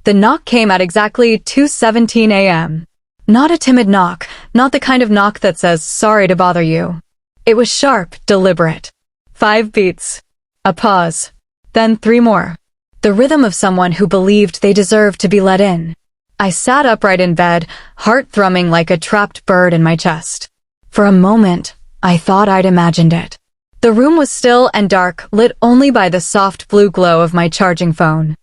The knock came at exactly 2:17 a.m. Not a timid knock, not the kind of knock that says, "Sorry to bother you." It was sharp, deliberate. 5 beats. A pause. Then 3 more. The rhythm of someone who believed they deserved to be let in. I sat upright in bed, heart thrumming like a trapped bird in my chest. For a moment, I thought I'd imagined it. The room was still and dark, lit only by the soft blue glow of my charging phone.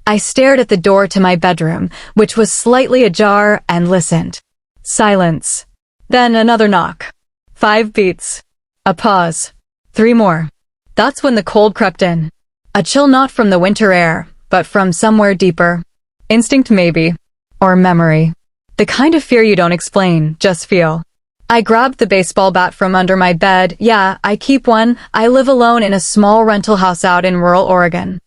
I stared at the door to my bedroom, which was slightly ajar, and listened. Silence. Then another knock. 5 beats. A pause. 3 more. That's when the cold crept in. A chill not from the winter air, but from somewhere deeper. Instinct maybe. Or memory. The kind of fear you don't explain, just feel. I grabbed the baseball bat from under my bed. Yeah, I keep one. I live alone in a small rental house out in rural Oregon.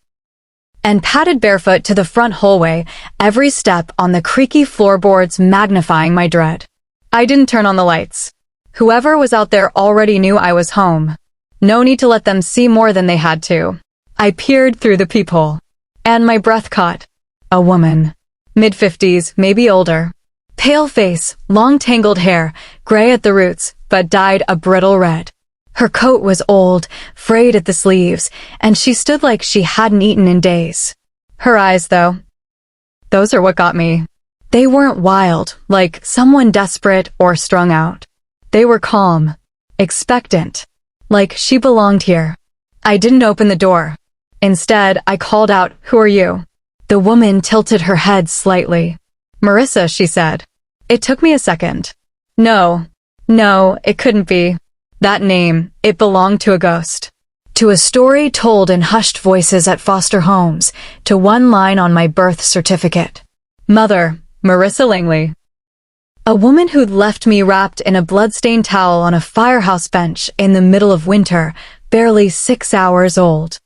And padded barefoot to the front hallway, every step on the creaky floorboards magnifying my dread. I didn't turn on the lights. Whoever was out there already knew I was home. No need to let them see more than they had to. I peered through the peephole. And my breath caught. A woman. Mid-50s, maybe older. Pale face, long tangled hair, gray at the roots, but dyed a brittle red. Her coat was old, frayed at the sleeves, and she stood like she hadn't eaten in days. Her eyes, though. Those are what got me. They weren't wild, like someone desperate or strung out. They were calm, expectant, like she belonged here. I didn't open the door. Instead, I called out, "Who are you?" The woman tilted her head slightly. "Marissa," she said. It took me a second. No, it couldn't be. That name, it belonged to a ghost. To a story told in hushed voices at foster homes, to one line on my birth certificate. Mother, Marissa Langley. A woman who'd left me wrapped in a blood-stained towel on a firehouse bench in the middle of winter, barely 6 hours old.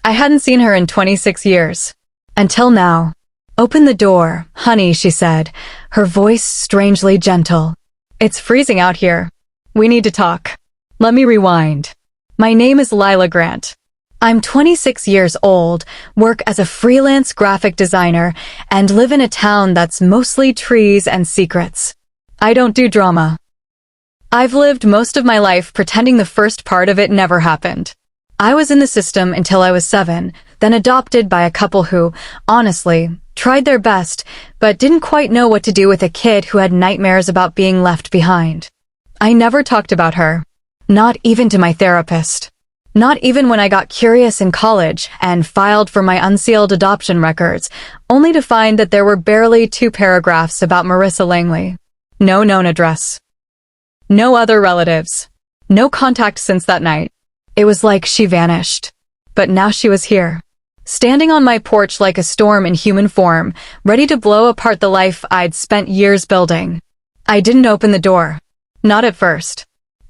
I hadn't seen her in 26 years. Until now. "Open the door, honey," she said, her voice strangely gentle. "It's freezing out here. We need to talk." Let me rewind. My name is Lila Grant. I'm 26 years old, work as a freelance graphic designer, and live in a town that's mostly trees and secrets. I don't do drama. I've lived most of my life pretending the first part of it never happened. I was in the system until I was 7, then adopted by a couple who, honestly, tried their best, but didn't quite know what to do with a kid who had nightmares about being left behind. I never talked about her. Not even to my therapist. Not even when I got curious in college and filed for my unsealed adoption records, only to find that there were barely 2 paragraphs about Marissa Langley. No known address. No other relatives. No contact since that night. It was like she vanished. But now she was here. Standing on my porch like a storm in human form, ready to blow apart the life I'd spent years building. I didn't open the door. Not at first.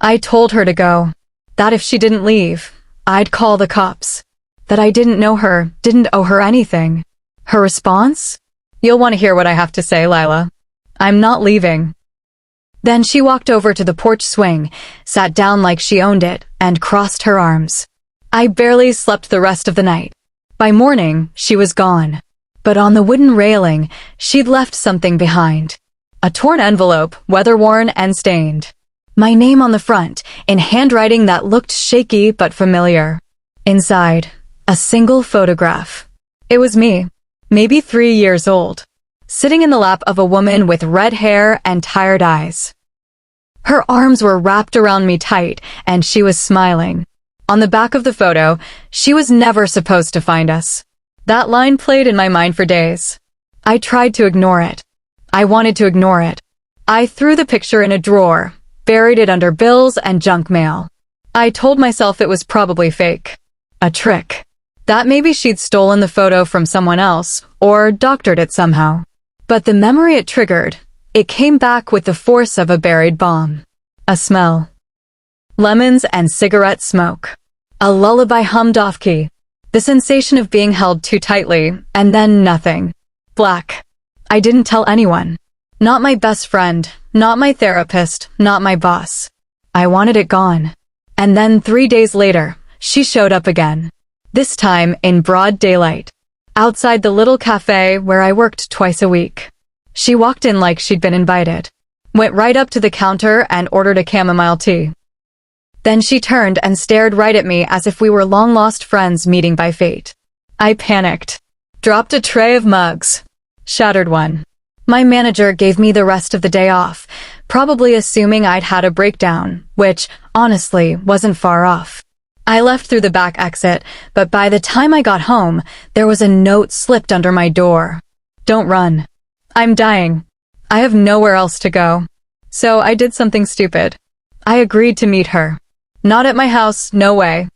I told her to go. That if she didn't leave, I'd call the cops. That I didn't know her, didn't owe her anything. Her response? "You'll want to hear what I have to say, Lila. I'm not leaving." Then she walked over to the porch swing, sat down like she owned it, and crossed her arms. I barely slept the rest of the night. By morning, she was gone. But on the wooden railing, she'd left something behind. A torn envelope, weather-worn and stained. My name on the front, in handwriting that looked shaky but familiar. Inside, a single photograph. It was me, maybe 3 years old, sitting in the lap of a woman with red hair and tired eyes. Her arms were wrapped around me tight, and she was smiling. On the back of the photo, "She was never supposed to find us." That line played in my mind for days. I tried to ignore it. I wanted to ignore it. I threw the picture in a drawer, buried it under bills and junk mail. I told myself it was probably fake. A trick. That maybe she'd stolen the photo from someone else, or doctored it somehow. But the memory it triggered, it came back with the force of a buried bomb. A smell. Lemons and cigarette smoke. A lullaby hummed off-key. The sensation of being held too tightly, and then nothing. Black. I didn't tell anyone. Not my best friend, not my therapist, not my boss. I wanted it gone. And then 3 days later, she showed up again. This time in broad daylight. outside the little cafe where I worked twice a week. She walked in like she'd been invited, went right up to the counter and ordered a chamomile tea. Then she turned and stared right at me as if we were long-lost friends meeting by fate. I panicked, dropped a tray of mugs, shattered one. My manager gave me the rest of the day off, probably assuming I'd had a breakdown, which, honestly, wasn't far off. I left through the back exit, but by the time I got home, there was a note slipped under my door. Don't run. I'm dying. I have nowhere else to go. So I did something stupid. I agreed to meet her. Not at my house, no way.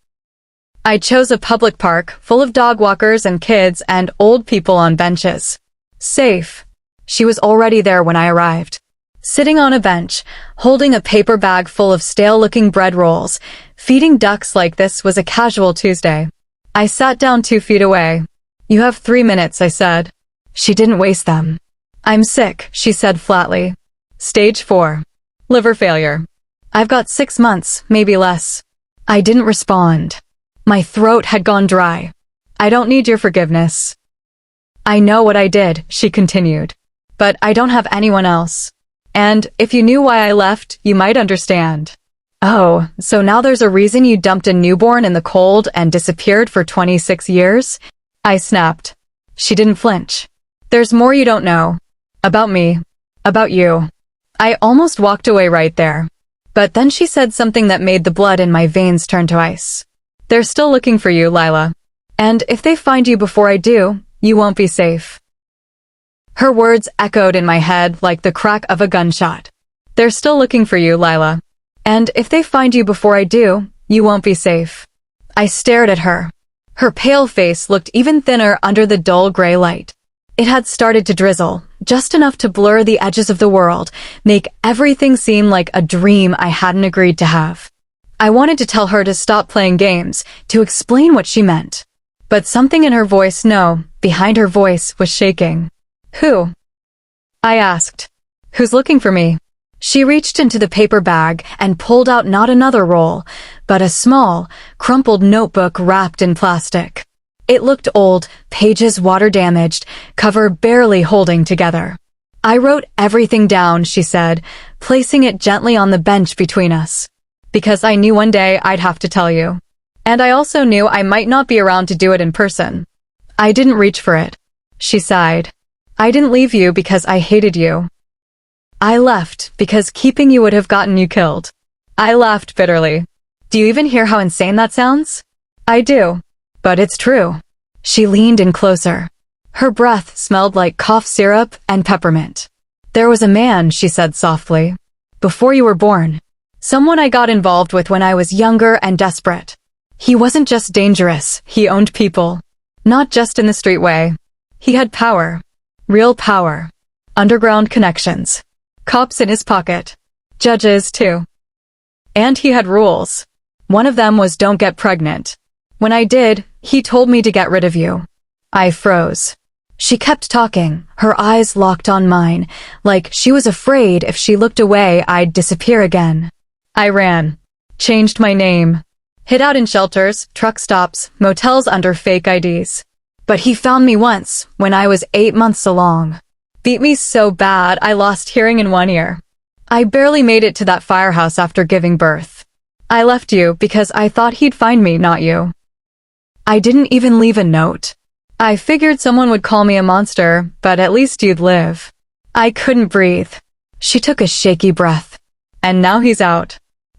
I chose a public park full of dog walkers and kids and old people on benches. Safe. She was already there when I arrived. Sitting on a bench, holding a paper bag full of stale-looking bread rolls, feeding ducks like this was a casual Tuesday. I sat down 2 feet away. You have 3 minutes, I said. She didn't waste them. I'm sick, she said flatly. Stage 4. Liver failure. I've got 6 months, maybe less. I didn't respond. My throat had gone dry. I don't need your forgiveness. I know what I did, she continued. But I don't have anyone else. And if you knew why I left, you might understand. Oh, so now there's a reason you dumped a newborn in the cold and disappeared for 26 years? I snapped. She didn't flinch. There's more you don't know. About me. About you. I almost walked away right there. But then she said something that made the blood in my veins turn to ice. They're still looking for you, Lila. And if they find you before I do, you won't be safe. Her words echoed in my head like the crack of a gunshot. They're still looking for you, Lila. And if they find you before I do, you won't be safe. I stared at her. Her pale face looked even thinner under the dull gray light. It had started to drizzle, just enough to blur the edges of the world, make everything seem like a dream I hadn't agreed to have. I wanted to tell her to stop playing games, to explain what she meant. But something in her voice, no, behind her voice, was shaking. Who? I asked. Who's looking for me? She reached into the paper bag and pulled out not another roll, but a small, crumpled notebook wrapped in plastic. It looked old, pages water-damaged, cover barely holding together. I wrote everything down, she said, placing it gently on the bench between us. Because I knew one day I'd have to tell you. And I also knew I might not be around to do it in person. I didn't reach for it. She sighed. I didn't leave you because I hated you. I left because keeping you would have gotten you killed. I laughed bitterly. Do you even hear how insane that sounds? I do. But it's true. She leaned in closer. Her breath smelled like cough syrup and peppermint. There was a man, she said softly. Before you were born. Someone I got involved with when I was younger and desperate. He wasn't just dangerous, he owned people. Not just in the street way. He had power. Real power. Underground connections. Cops in his pocket. Judges, too. And he had rules. One of them was don't get pregnant. When I did, he told me to get rid of you. I froze. She kept talking, her eyes locked on mine, like she was afraid if she looked away I'd disappear again. I ran. Changed my name. Hid out in shelters, truck stops, motels under fake IDs. But he found me once, when I was 8 months along. Beat me so bad I lost hearing in one ear. I barely made it to that firehouse after giving birth. I left you because I thought he'd find me, not you. I didn't even leave a note. I figured someone would call me a monster, but at least you'd live. I couldn't breathe. She took a shaky breath. And now he's out.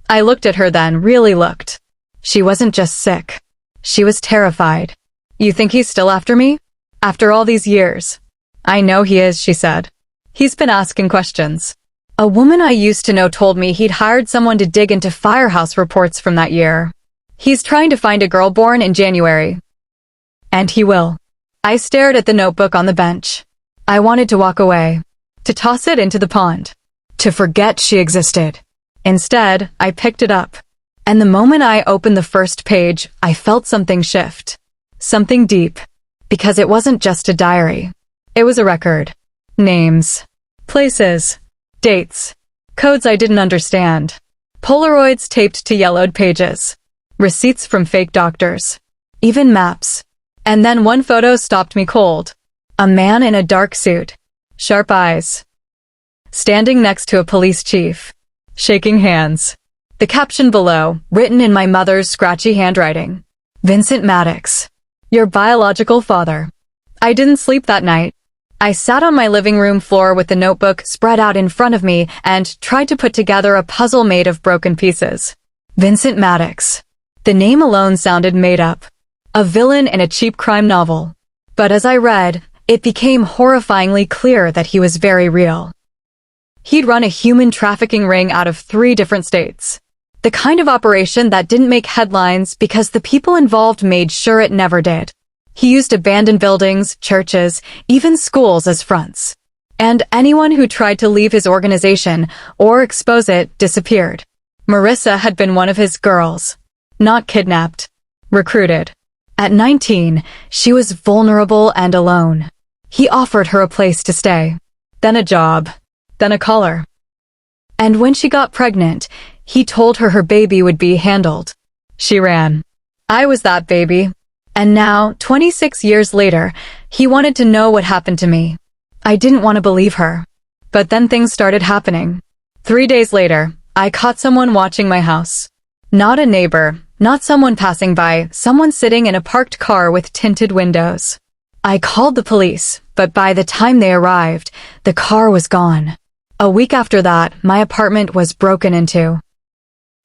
I looked at her then, really looked. She wasn't just sick. She was terrified. You think he's still after me? After all these years? I know he is, she said. He's been asking questions. A woman I used to know told me he'd hired someone to dig into firehouse reports from that year. He's trying to find a girl born in January. And he will. I stared at the notebook on the bench. I wanted to walk away. To toss it into the pond. To forget she existed. Instead, I picked it up. And the moment I opened the first page, I felt something shift. Something deep. Because it wasn't just a diary. It was a record. Names. Places. Dates. Codes I didn't understand. Polaroids taped to yellowed pages. Receipts from fake doctors. Even maps. And then one photo stopped me cold. A man in a dark suit, sharp eyes, standing next to a police chief, shaking hands. The caption below, written in my mother's scratchy handwriting. Vincent Maddox, your biological father. I didn't sleep that night. I sat on my living room floor with the notebook spread out in front of me and tried to put together a puzzle made of broken pieces. Vincent Maddox. The name alone sounded made up. A villain in a cheap crime novel. But as I read, it became horrifyingly clear that he was very real. He'd run a human trafficking ring out of 3 different states. The kind of operation that didn't make headlines because the people involved made sure it never did. He used abandoned buildings, churches, even schools as fronts. And anyone who tried to leave his organization or expose it disappeared. Marissa had been one of his girls. Not kidnapped. Recruited. At 19, she was vulnerable and alone. He offered her a place to stay. Then a job. Then a collar. And when she got pregnant, he told her baby would be handled. She ran. I was that baby. And now, 26 years later, he wanted to know what happened to me. I didn't want to believe her. But then things started happening. 3 days later, I caught someone watching my house. Not a neighbor, not someone passing by, someone sitting in a parked car with tinted windows. I called the police, but by the time they arrived, the car was gone. A week after that, my apartment was broken into.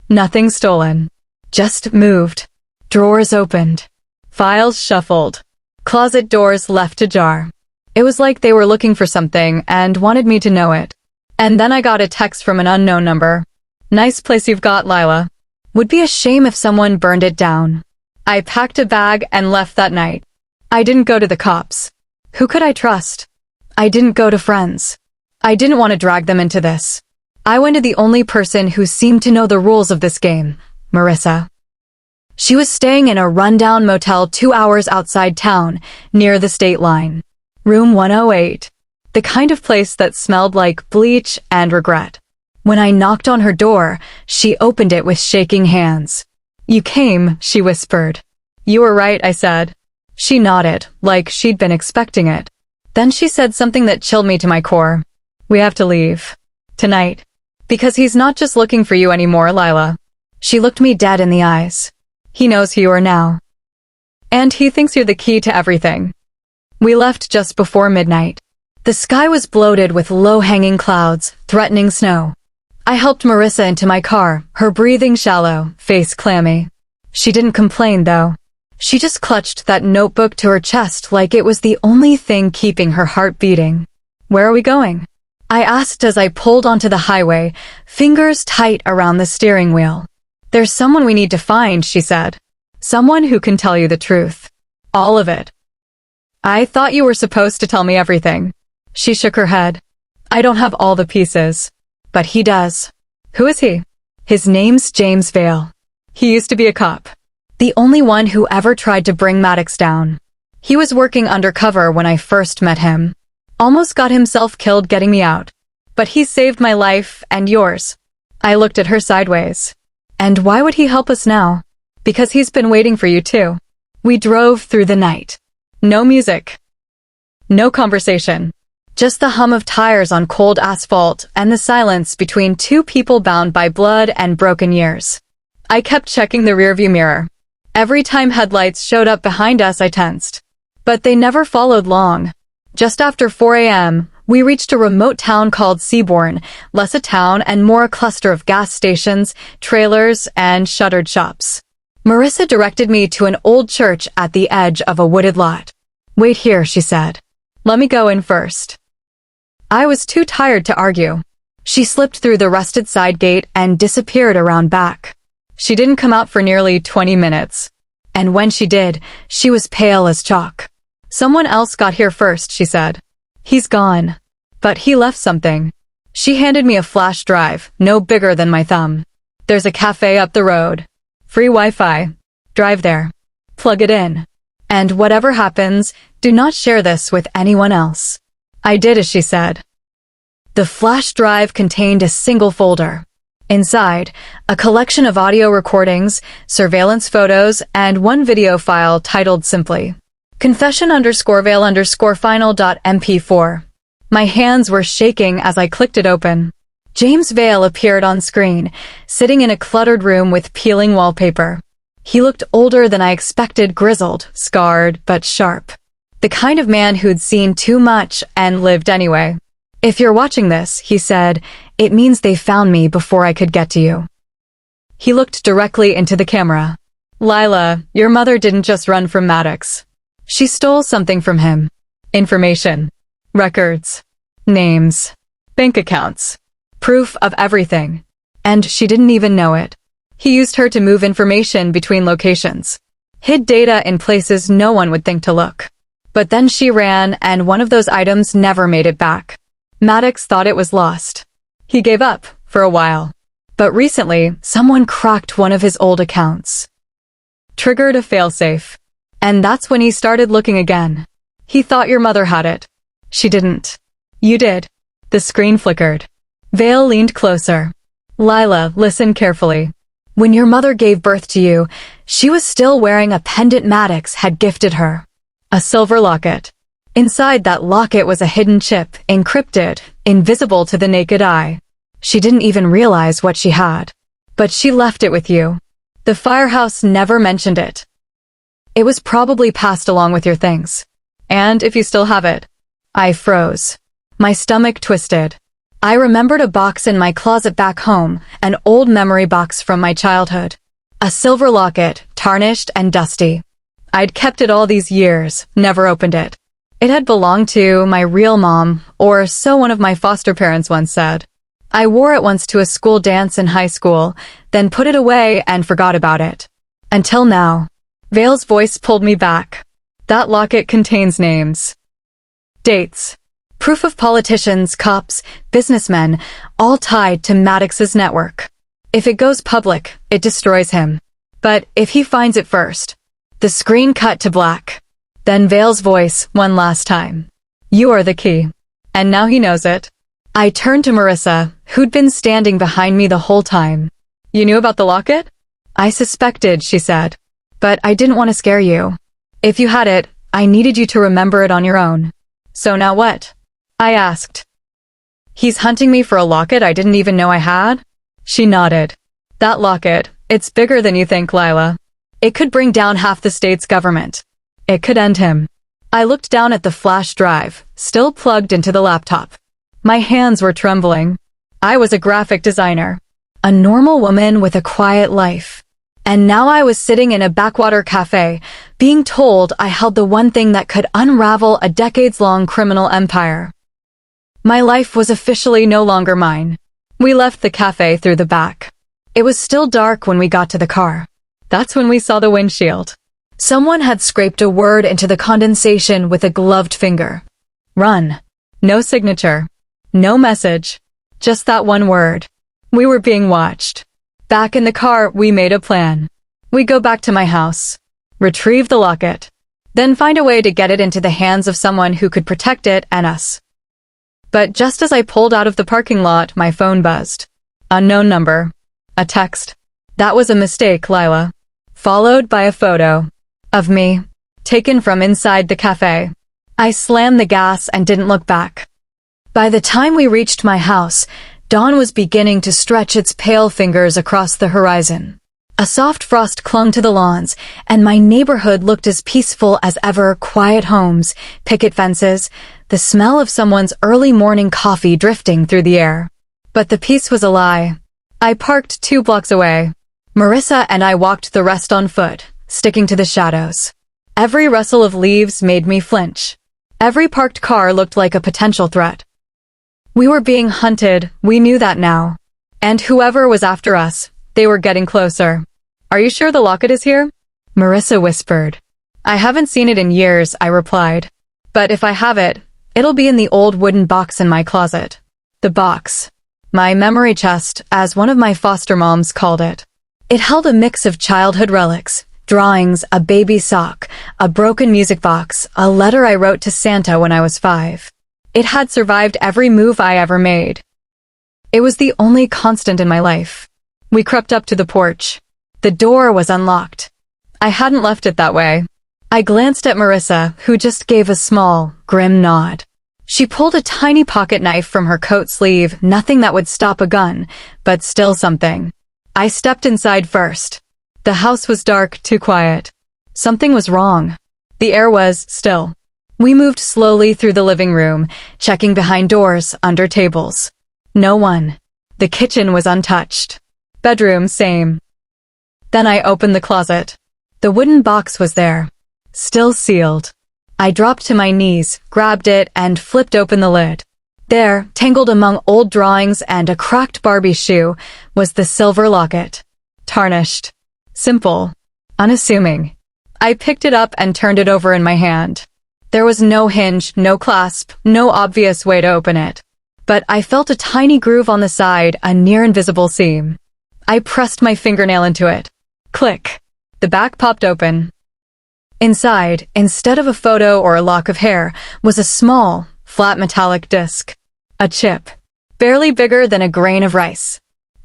Nothing stolen. Just moved. Drawers opened. Files shuffled. Closet doors left ajar. It was like they were looking for something and wanted me to know it. And then I got a text from an unknown number. Nice place you've got, Lila. Would be a shame if someone burned it down. I packed a bag and left that night. I didn't go to the cops. Who could I trust? I didn't go to friends. I didn't want to drag them into this. I went to the only person who seemed to know the rules of this game, Marissa. She was staying in a rundown motel 2 hours outside town, near the state line. Room 108. The kind of place that smelled like bleach and regret. When I knocked on her door, she opened it with shaking hands. You came, she whispered. You were right, I said. She nodded, like she'd been expecting it. Then she said something that chilled me to my core. We have to leave. Tonight. Because he's not just looking for you anymore, Lila. She looked me dead in the eyes. He knows who you are now. And he thinks you're the key to everything. We left just before midnight. The sky was bloated with low-hanging clouds, threatening snow. I helped Marissa into my car, her breathing shallow, face clammy. She didn't complain, though. She just clutched that notebook to her chest like it was the only thing keeping her heart beating. Where are we going? I asked as I pulled onto the highway, fingers tight around the steering wheel. There's someone we need to find, she said. Someone who can tell you the truth. All of it. I thought you were supposed to tell me everything. She shook her head. I don't have all the pieces. But he does. Who is he? His name's James Vale. He used to be a cop. The only one who ever tried to bring Maddox down. He was working undercover when I first met him. Almost got himself killed getting me out. But he saved my life and yours. I looked at her sideways. And why would he help us now? Because he's been waiting for you too. We drove through the night. No music. No conversation. Just the hum of tires on cold asphalt and the silence between 2 people bound by blood and broken years. I kept checking the rearview mirror. Every time headlights showed up behind us, I tensed. But they never followed long. Just after 4 a.m., we reached a remote town called Seabourn, less a town and more a cluster of gas stations, trailers, and shuttered shops. Marissa directed me to an old church at the edge of a wooded lot. Wait here, she said. Let me go in first. I was too tired to argue. She slipped through the rusted side gate and disappeared around back. She didn't come out for nearly 20 minutes. And when she did, she was pale as chalk. Someone else got here first, she said. He's gone. But he left something. She handed me a flash drive, no bigger than my thumb. There's a cafe up the road. Free Wi-Fi. Drive there. Plug it in. And whatever happens, do not share this with anyone else. I did as she said. The flash drive contained a single folder. Inside, a collection of audio recordings, surveillance photos, and one video file titled simply, confession_Vale_final.mp4. My hands were shaking as I clicked it open. James Vale appeared on screen, sitting in a cluttered room with peeling wallpaper. He looked older than I expected, grizzled, scarred, but sharp. The kind of man who'd seen too much and lived anyway. "If you're watching this," he said, "it means they found me before I could get to you." He looked directly into the camera. "Lila, your mother didn't just run from Maddox. She stole something from him. Information. Records. Names. Bank accounts. Proof of everything. And she didn't even know it. He used her to move information between locations. Hid data in places no one would think to look. But then she ran, and one of those items never made it back. Maddox thought it was lost. He gave up, for a while. But recently, someone cracked one of his old accounts. Triggered a failsafe. And that's when he started looking again. He thought your mother had it. She didn't. You did." The screen flickered. Vale leaned closer. "Lila, listen carefully. When your mother gave birth to you, she was still wearing a pendant Maddox had gifted her. A silver locket. Inside that locket was a hidden chip, encrypted, invisible to the naked eye. She didn't even realize what she had. But she left it with you. The firehouse never mentioned it. It was probably passed along with your things. And if you still have it." I froze. My stomach twisted. I remembered a box in my closet back home, an old memory box from my childhood. A silver locket, tarnished and dusty. I'd kept it all these years, never opened it. It had belonged to my real mom, or so one of my foster parents once said. I wore it once to a school dance in high school, then put it away and forgot about it. Until now. Vale's voice pulled me back. That locket contains names. Dates. Proof of politicians, cops, businessmen, all tied to Maddox's network. If it goes public, it destroys him. But if he finds it first. The screen cut to black. Then Vale's voice, one last time. "You are the key." And now he knows it. I turned to Marissa, who'd been standing behind me the whole time. "You knew about the locket?" "I suspected," she said. "But I didn't want to scare you. If you had it, I needed you to remember it on your own." "So now what?" I asked. "He's hunting me for a locket I didn't even know I had?" She nodded. "That locket, it's bigger than you think, Lila. It could bring down half the state's government. It could end him." I looked down at the flash drive, still plugged into the laptop. My hands were trembling. I was a graphic designer. A normal woman with a quiet life. And now I was sitting in a backwater cafe, being told I held the one thing that could unravel a decades-long criminal empire. My life was officially no longer mine. We left the cafe through the back. It was still dark when we got to the car. That's when we saw the windshield. Someone had scraped a word into the condensation with a gloved finger. Run. No signature. No message. Just that one word. We were being watched. Back in the car, we made a plan. We go back to my house. Retrieve the locket. Then find a way to get it into the hands of someone who could protect it and us. But just as I pulled out of the parking lot, my phone buzzed. Unknown number. A text. That was a mistake, Lila. Followed by a photo. Of me. Taken from inside the cafe. I slammed the gas and didn't look back. By the time we reached my house, dawn was beginning to stretch its pale fingers across the horizon. A soft frost clung to the lawns, and my neighborhood looked as peaceful as ever. Quiet homes, picket fences, the smell of someone's early morning coffee drifting through the air. But the peace was a lie. I parked 2 blocks away. Marissa and I walked the rest on foot, sticking to the shadows. Every rustle of leaves made me flinch. Every parked car looked like a potential threat. We were being hunted, we knew that now. And whoever was after us, they were getting closer. Are you sure the locket is here? Marissa whispered. I haven't seen it in years, I replied. But if I have it, it'll be in the old wooden box in my closet. The box. My memory chest, as one of my foster moms called it. It held a mix of childhood relics, drawings, a baby sock, a broken music box, a letter I wrote to Santa when I was 5. It had survived every move I ever made. It was the only constant in my life. We crept up to the porch. The door was unlocked. I hadn't left it that way. I glanced at Marissa, who just gave a small, grim nod. She pulled a tiny pocket knife from her coat sleeve, nothing that would stop a gun, but still something. I stepped inside first. The house was dark, too quiet. Something was wrong. The air was still. We moved slowly through the living room, checking behind doors, under tables. No one. The kitchen was untouched. Bedroom, same. Then I opened the closet. The wooden box was there, still sealed. I dropped to my knees, grabbed it, and flipped open the lid. There, tangled among old drawings and a cracked Barbie shoe, was the silver locket. Tarnished. Simple. Unassuming. I picked it up and turned it over in my hand. There was no hinge, no clasp, no obvious way to open it. But I felt a tiny groove on the side, a near-invisible seam. I pressed my fingernail into it. Click. The back popped open. Inside, instead of a photo or a lock of hair, was a small, flat metallic disc. A chip. Barely bigger than a grain of rice.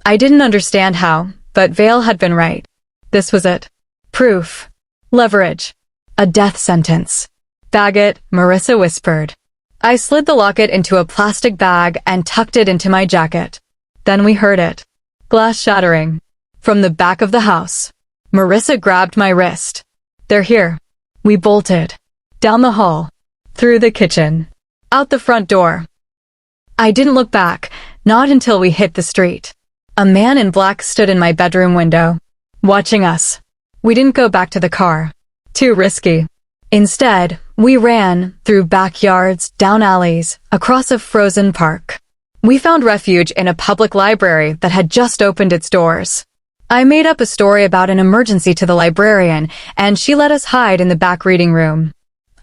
I didn't understand how, but Vale had been right. This was it. Proof. Leverage. A death sentence. Bag it, Marissa whispered. I slid the locket into a plastic bag and tucked it into my jacket. Then we heard it. Glass shattering. From the back of the house. Marissa grabbed my wrist. They're here. We bolted. Down the hall. Through the kitchen. Out the front door. I didn't look back, not until we hit the street. A man in black stood in my bedroom window, watching us. We didn't go back to the car. Too risky. Instead, we ran through backyards, down alleys, across a frozen park. We found refuge in a public library that had just opened its doors. I made up a story about an emergency to the librarian, and she let us hide in the back reading room.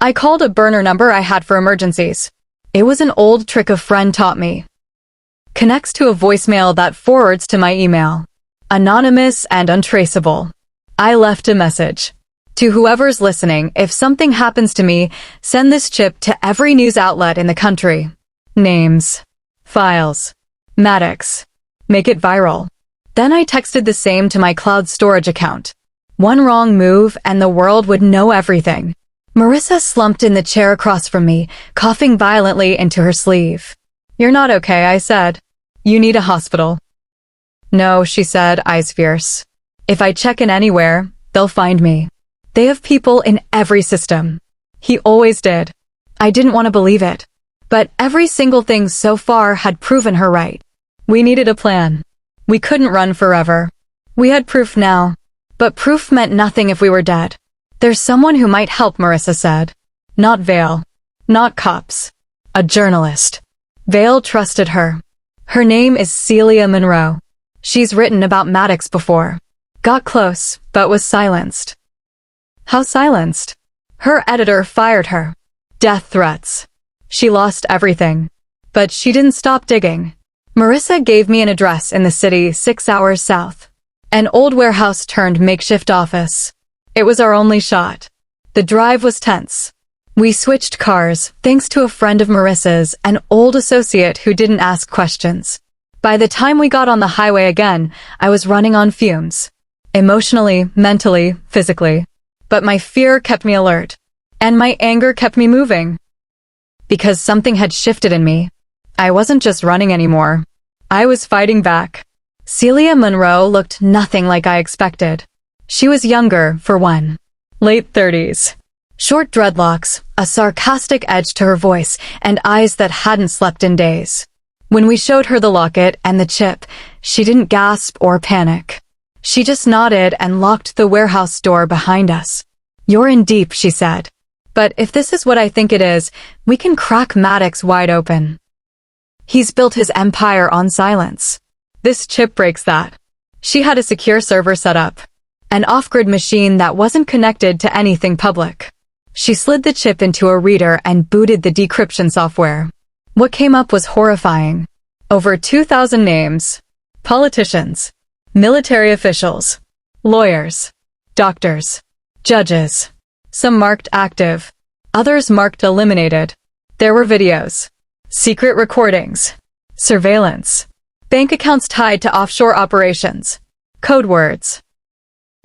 I called a burner number I had for emergencies. It was an old trick a friend taught me. Connects to a voicemail that forwards to my email. Anonymous and untraceable. I left a message. To whoever's listening, if something happens to me, send this chip to every news outlet in the country. Names. Files. Maddox. Make it viral. Then I texted the same to my cloud storage account. One wrong move and the world would know everything. Marissa slumped in the chair across from me, coughing violently into her sleeve. You're not okay, I said. You need a hospital. No, she said, eyes fierce. If I check in anywhere, they'll find me. They have people in every system. He always did. I didn't want to believe it. But every single thing so far had proven her right. We needed a plan. We couldn't run forever. We had proof now. But proof meant nothing if we were dead. There's someone who might help, Marissa said. Not Vale. Not cops. A journalist. Vale trusted her. Her name is Celia Monroe. She's written about Maddox before. Got close, but was silenced. How silenced? Her editor fired her. Death threats. She lost everything. But she didn't stop digging. Marissa gave me an address in the city 6 hours south. An old warehouse turned makeshift office. It was our only shot. The drive was tense. We switched cars, thanks to a friend of Marissa's, an old associate who didn't ask questions. By the time we got on the highway again, I was running on fumes. Emotionally, mentally, physically. But my fear kept me alert. And my anger kept me moving. Because something had shifted in me. I wasn't just running anymore. I was fighting back. Celia Monroe looked nothing like I expected. She was younger, for one. Late 30s. Short dreadlocks, a sarcastic edge to her voice, and eyes that hadn't slept in days. When we showed her the locket and the chip, she didn't gasp or panic. She just nodded and locked the warehouse door behind us. You're in deep, she said. But if this is what I think it is, we can crack Maddox wide open. He's built his empire on silence. This chip breaks that. She had a secure server set up. An off-grid machine that wasn't connected to anything public. She slid the chip into a reader and booted the decryption software. What came up was horrifying. Over 2,000 names. Politicians. Military officials. Lawyers. Doctors. Judges. Some marked active. Others marked eliminated. There were videos. Secret recordings. Surveillance. Bank accounts tied to offshore operations. Code words.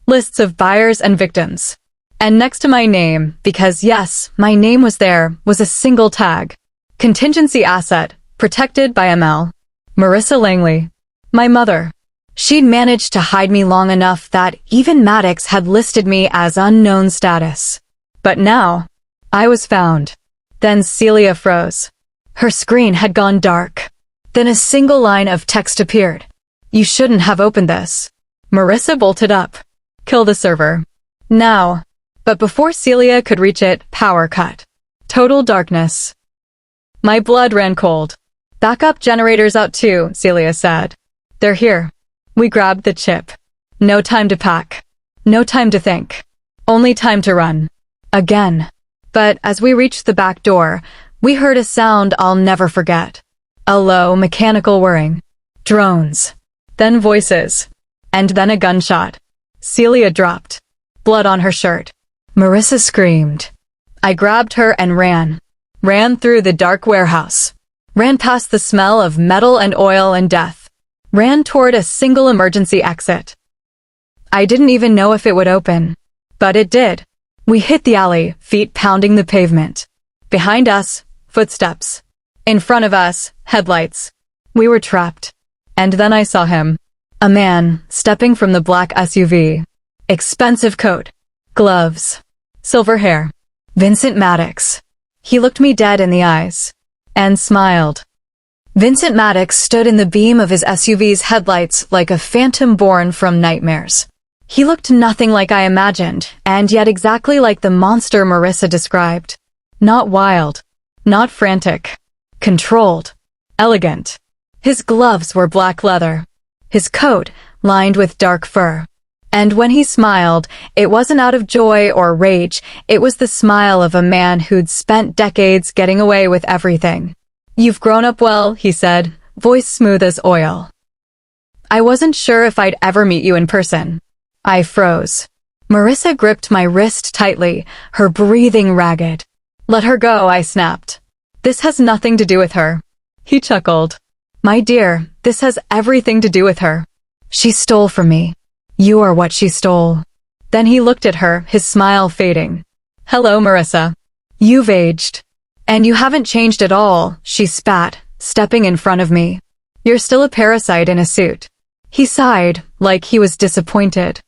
Lists of buyers and victims. And next to my name, because yes, my name was there, was a single tag. Contingency asset, protected by ML. Marissa Langley. My mother. She'd managed to hide me long enough that even Maddox had listed me as unknown status. But now, I was found. Then Celia froze. Her screen had gone dark. Then a single line of text appeared. You shouldn't have opened this. Marissa bolted up. Kill the server. Now. But before Celia could reach it, power cut. Total darkness. My blood ran cold. Backup generators out too, Celia said. They're here. We grabbed the chip. No time to pack. No time to think. Only time to run. Again. But as we reached the back door, we heard a sound I'll never forget. A low, mechanical whirring. Drones. Then voices. And then a gunshot. Celia dropped. Blood on her shirt. Marissa screamed. I grabbed her and ran. Ran through the dark warehouse. Ran past the smell of metal and oil and death. Ran toward a single emergency exit. I didn't even know if it would open. But it did. We hit the alley, feet pounding the pavement. Behind us, footsteps. In front of us, headlights. We were trapped. And then I saw him. A man, stepping from the black SUV. Expensive coat. Gloves. Silver hair. Vincent Maddox. He looked me dead in the eyes. And smiled. Vincent Maddox stood in the beam of his SUV's headlights like a phantom born from nightmares. He looked nothing like I imagined, and yet exactly like the monster Marissa described. Not wild. Not frantic. Controlled. Elegant. His gloves were black leather. His coat lined with dark fur. And when he smiled, it wasn't out of joy or rage, it was the smile of a man who'd spent decades getting away with everything. You've grown up well, he said, voice smooth as oil. I wasn't sure if I'd ever meet you in person. I froze. Marissa gripped my wrist tightly, her breathing ragged. Let her go, I snapped. This has nothing to do with her. He chuckled. My dear, this has everything to do with her. She stole from me. You are what she stole. Then he looked at her, his smile fading. Hello, Marissa. You've aged. And you haven't changed at all, she spat, stepping in front of me. You're still a parasite in a suit. He sighed, like he was disappointed.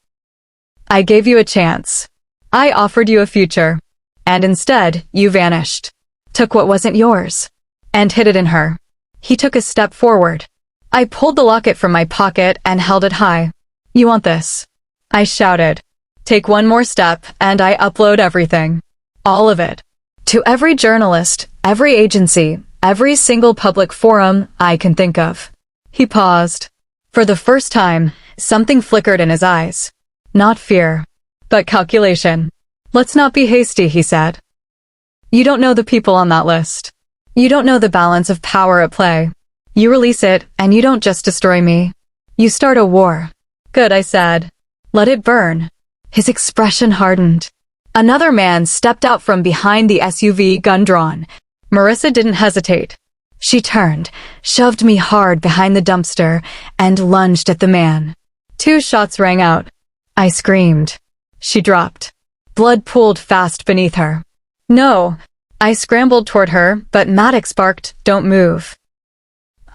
I gave you a chance. I offered you a future. And instead, you vanished. Took what wasn't yours. And hid it in her. He took a step forward. I pulled the locket from my pocket and held it high. You want this? I shouted. Take one more step and I upload everything. All of it. To every journalist, every agency, every single public forum I can think of. He paused. For the first time, something flickered in his eyes. Not fear, but calculation. Let's not be hasty, he said. You don't know the people on that list. You don't know the balance of power at play. You release it, and you don't just destroy me. You start a war. Good, I said. Let it burn. His expression hardened. Another man stepped out from behind the SUV, gun drawn. Marissa didn't hesitate. She turned, shoved me hard behind the dumpster, and lunged at the man. 2 shots rang out. I screamed. She dropped. Blood pooled fast beneath her. No. I scrambled toward her, but Maddox barked, don't move.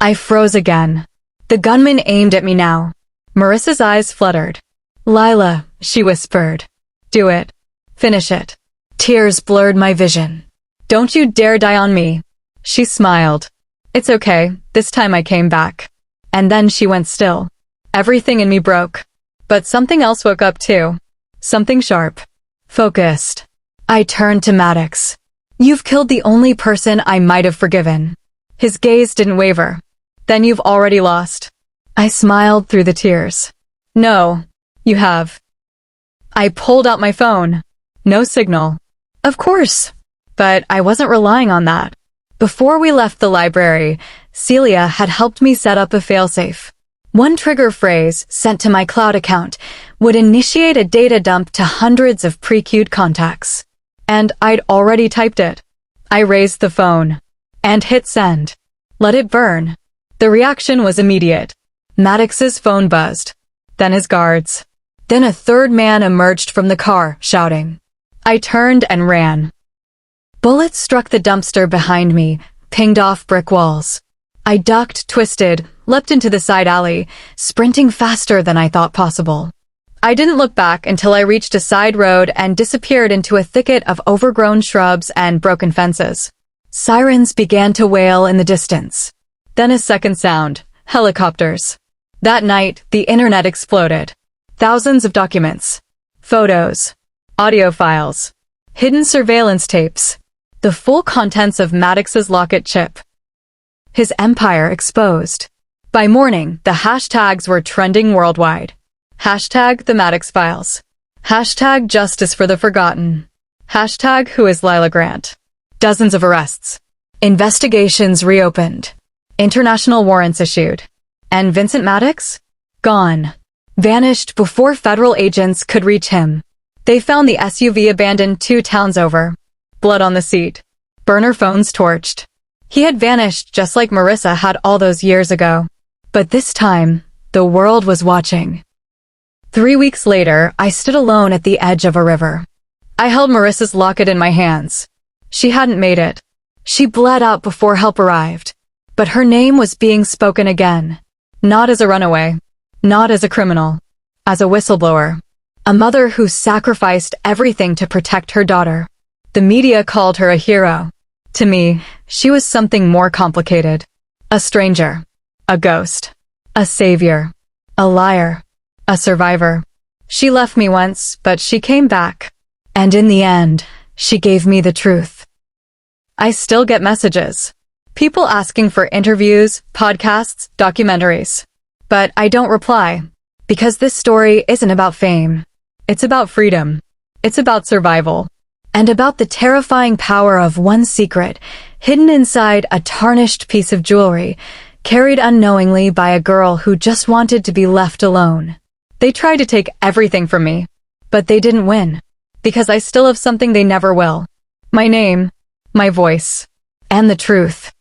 I froze again. The gunman aimed at me now. Marissa's eyes fluttered. Lila, she whispered. Do it. Finish it. Tears blurred my vision. Don't you dare die on me. She smiled. It's okay, this time I came back. And then she went still. Everything in me broke. But something else woke up too. Something sharp. Focused. I turned to Maddox. You've killed the only person I might have forgiven. His gaze didn't waver. Then you've already lost. I smiled through the tears. No, you have. I pulled out my phone. No signal. Of course. But I wasn't relying on that. Before we left the library, Celia had helped me set up a failsafe. One trigger phrase, sent to my cloud account, would initiate a data dump to hundreds of pre-queued contacts. And I'd already typed it. I raised the phone. And hit send. Let it burn. The reaction was immediate. Maddox's phone buzzed. Then his guards. Then a third man emerged from the car, shouting. I turned and ran. Bullets struck the dumpster behind me, pinged off brick walls. I ducked, twisted, leapt into the side alley, sprinting faster than I thought possible. I didn't look back until I reached a side road and disappeared into a thicket of overgrown shrubs and broken fences. Sirens began to wail in the distance. Then a second sound, helicopters. That night, the internet exploded. Thousands of documents, photos, audio files, hidden surveillance tapes, the full contents of Maddox's locket chip. His empire exposed. By morning, the hashtags were trending worldwide. Hashtag the Maddox files. Hashtag justice for the forgotten. Hashtag who is Lila Grant. Dozens of arrests. Investigations reopened. International warrants issued. And Vincent Maddox? Gone. Vanished before federal agents could reach him. They found the SUV abandoned 2 towns over. Blood on the seat. Burner phones torched. He had vanished just like Marissa had all those years ago. But this time, the world was watching. 3 weeks later, I stood alone at the edge of a river. I held Marissa's locket in my hands. She hadn't made it. She bled out before help arrived. But her name was being spoken again. Not as a runaway. Not as a criminal. As a whistleblower. A mother who sacrificed everything to protect her daughter. The media called her a hero. To me, she was something more complicated. A stranger. A ghost. A savior. A liar. A survivor. She left me once, but she came back. And in the end, she gave me the truth. I still get messages. People asking for interviews, podcasts, documentaries. But I don't reply. Because this story isn't about fame. It's about freedom. It's about survival. And about the terrifying power of one secret, hidden inside a tarnished piece of jewelry, carried unknowingly by a girl who just wanted to be left alone. They tried to take everything from me. But they didn't win. Because I still have something they never will. My name, my voice, and the truth.